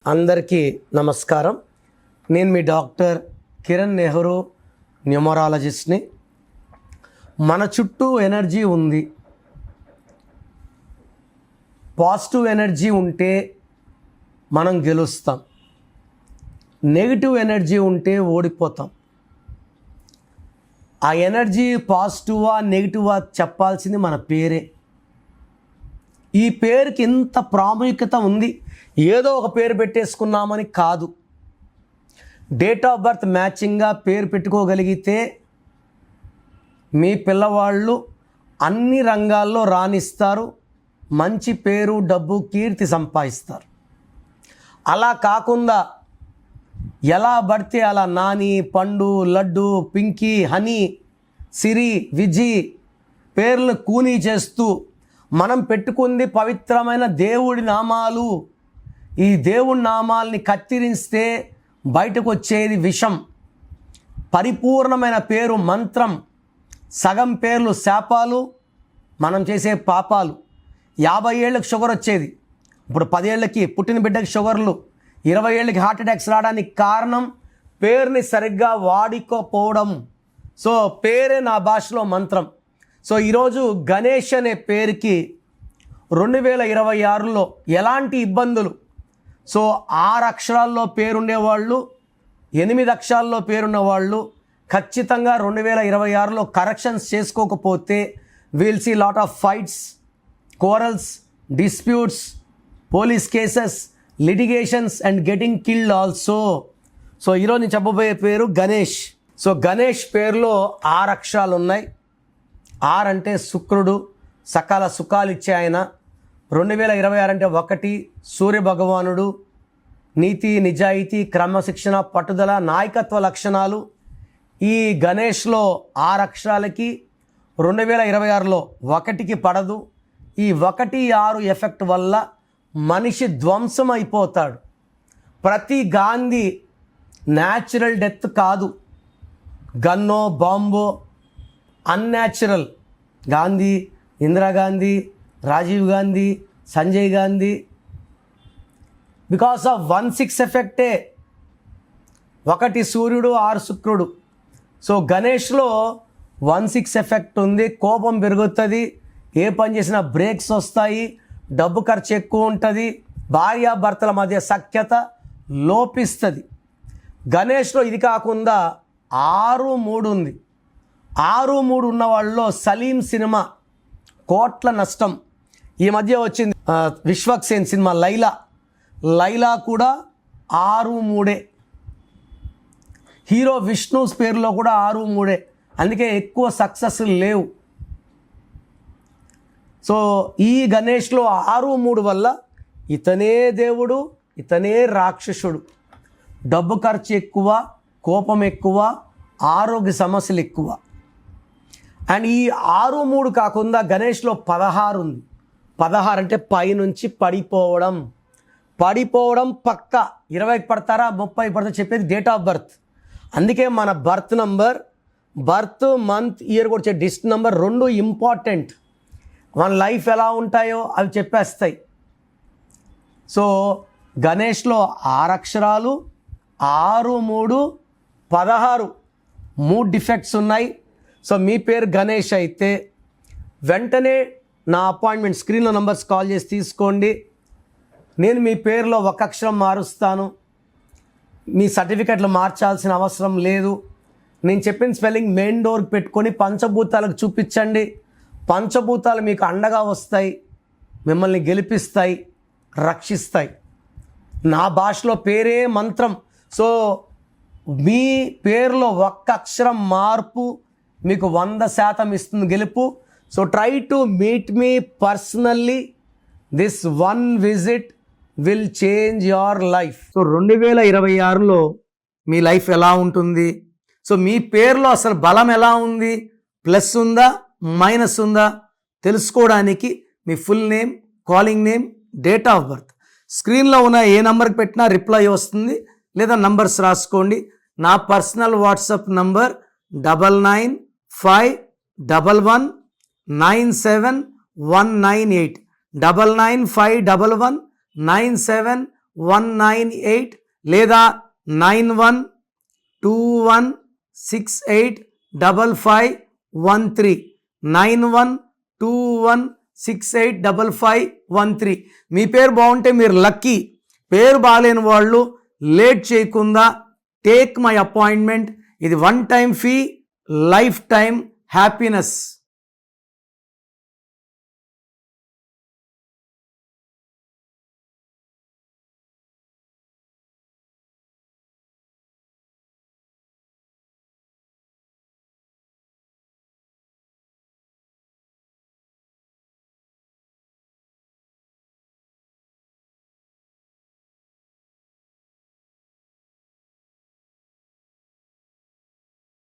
అందరికీ నమస్కారం. నేను మీ డాక్టర్ కిరణ్ నెహ్రూ, న్యూమరాలజిస్ట్ని. మన చుట్టూ ఎనర్జీ ఉంది. పాజిటివ్ ఎనర్జీ ఉంటే మనం గెలుస్తాం, నెగిటివ్ ఎనర్జీ ఉంటే ఓడిపోతాం. ఆ ఎనర్జీ పాజిటివా నెగిటివా చెప్పాల్సింది మన పేరే. ఈ పేరుకి ఇంత ప్రాముఖ్యత ఉంది. ఏదో ఒక పేరు పెట్టేసుకున్నామని కాదు. డేట్ ఆఫ్ బర్త్ మ్యాచింగ్గా పేరు పెట్టుకోగలిగితే మీ పిల్లవాళ్ళు అన్ని రంగాల్లో రాణిస్తారు, మంచి పేరు, డబ్బు, కీర్తి సంపాదిస్తారు. అలా కాకుండా ఎలా పడితే అలా నాని, పండు, లడ్డు, పింకీ, హనీ, సిరి, విజి పేర్లను కూనీ చేస్తూ మనం పెట్టుకుంది పవిత్రమైన దేవుడి నామాలు. ఈ దేవుడి నామాల్ని కత్తిరిస్తే బయటకు వచ్చేది విషం. పరిపూర్ణమైన పేరు మంత్రం, సగం పేర్లు శాపాలు, మనం చేసే పాపాలు. 50 ఏళ్ళకి షుగర్ వచ్చేది, ఇప్పుడు 10 ఏళ్ళకి పుట్టిన బిడ్డకి షుగర్లు, 20 ఏళ్ళకి హార్ట్ అటాక్స్ రావడానికి కారణం పేరుని సరిగ్గా వాడుకోపోవడం. సో పేరే నా భాషలో మంత్రం. సో ఈరోజు గణేష్ అనే పేరుకి 2026లో ఎలాంటి ఇబ్బందులు, సో 6 అక్షరాల్లో పేరుండేవాళ్ళు, 8 అక్షరాల్లో పేరున్నవాళ్ళు ఖచ్చితంగా 2026లో కరెక్షన్స్ చేసుకోకపోతే will see lot of fights, quarrels, disputes, police cases, litigations and getting killed also. So ఈరోజు నేను చెప్పబోయే పేరు గణేష్. సో గణేష్ పేరులో 6 అక్షరాలు ఉన్నాయి. 6 అంటే శుక్రుడు, సకల సుఖాలు ఇచ్చే ఆయన. 2026 అంటే 1 సూర్య భగవానుడు, నీతి, నిజాయితీ, క్రమశిక్షణ, పట్టుదల, నాయకత్వ లక్షణాలు. ఈ గణేష్లో 6 అక్షరాలకి 2026లో 1కి పడదు. ఈ 1, 6 ఎఫెక్ట్ వల్ల మనిషి ధ్వంసం అయిపోతాడు. ప్రతి గాంధీ న్యాచురల్ డెత్ కాదు, గన్నో బాంబో unnatural. Gandhi, Indira Gandhi, Rajiv Gandhi, Sanjay Gandhi because of 1-6 ఎఫెక్టే. 1 సూర్యుడు, 6 శుక్రుడు. సో గణేష్లో 1-6 ఎఫెక్ట్ ఉంది. కోపం పెరుగుతుంది, ఏ పని చేసినా బ్రేక్స్ వస్తాయి, డబ్బు ఖర్చు ఎక్కువ ఉంటుంది, భార్యాభర్తల మధ్య సఖ్యత లోపిస్తుంది. గణేష్లో ఇది కాకుండా 6-3 ఉంది. 6-3 ఉన్న వాళ్ళలో సలీం సినిమా కోట్ల నష్టం. ఈ మధ్య వచ్చింది విశ్వక్సేన్ సినిమా లైలా కూడా 6-3. హీరో విష్ణు పేరులో కూడా 6-3. అందుకే ఎక్కువ సక్సెస్ లేవు. సో ఈ గణేష్లో 6-3 వల్ల ఇతనే దేవుడు, ఇతనే రాక్షసుడు. డబ్బు ఖర్చు ఎక్కువ, కోపం ఎక్కువ, ఆరోగ్య సమస్యలు ఎక్కువ. అండ్ ఈ 6-3 కాకుండా గణేష్లో 16 ఉంది. 16 అంటే పైనుంచి పడిపోవడం పక్క. 20కి పడతారా, 30కి పడతారా చెప్పేది డేట్ ఆఫ్ బర్త్. అందుకే మన birth number, birth month, year కూడా వచ్చే డిస్ట్ నెంబర్ 2 ఇంపార్టెంట్. మన లైఫ్ ఎలా ఉంటాయో అవి చెప్పేస్తాయి. సో గణేష్లో 6 అక్షరాలు, 6-3, 16 3 డిఫెక్ట్స్ ఉన్నాయి. సో మీ పేరు గణేష్ అయితే వెంటనే నా అపాయింట్మెంట్ స్క్రీన్లో నంబర్స్ కాల్ చేసి తీసుకోండి. నేను మీ పేరులో 1 అక్షరం మారుస్తాను. మీ సర్టిఫికెట్లు మార్చాల్సిన అవసరం లేదు. నేను చెప్పిన స్పెల్లింగ్ మెయిన్ డోర్కి పెట్టుకొని పంచభూతాలకు చూపించండి. పంచభూతాలు మీకు అండగా వస్తాయి, మిమ్మల్ని గెలిపిస్తాయి, రక్షిస్తాయి. నా భాషలో పేరే మంత్రం. సో మీ పేరులో 1 అక్షరం మార్పు మీకు 100% ఇస్తుంది గెలుపు. So try to meet me personally. This 1 visit will change your life. So 2026లో మీ లైఫ్ ఎలా ఉంటుంది, సో మీ పేరులో అసలు బలం ఎలా ఉంది, ప్లస్ ఉందా మైనస్ ఉందా తెలుసుకోవడానికి మీ full name, calling name, date of birth స్క్రీన్లో ఉన్న ఏ నెంబర్కి పెట్టినా రిప్లై వస్తుంది, లేదా నంబర్స్ రాసుకోండి. నా పర్సనల్ వాట్సాప్ నంబర్ 9951197198 9951197198. 9128 లేదా 9121685513 9121685513. మీ పేరు బాగుంటే మీరు లక్కీ. పేరు బాగాలేని వాళ్ళు లేట్ చేయకుండా టేక్ మై అపాయింట్మెంట్. ఇది 1 time fee, life time happiness.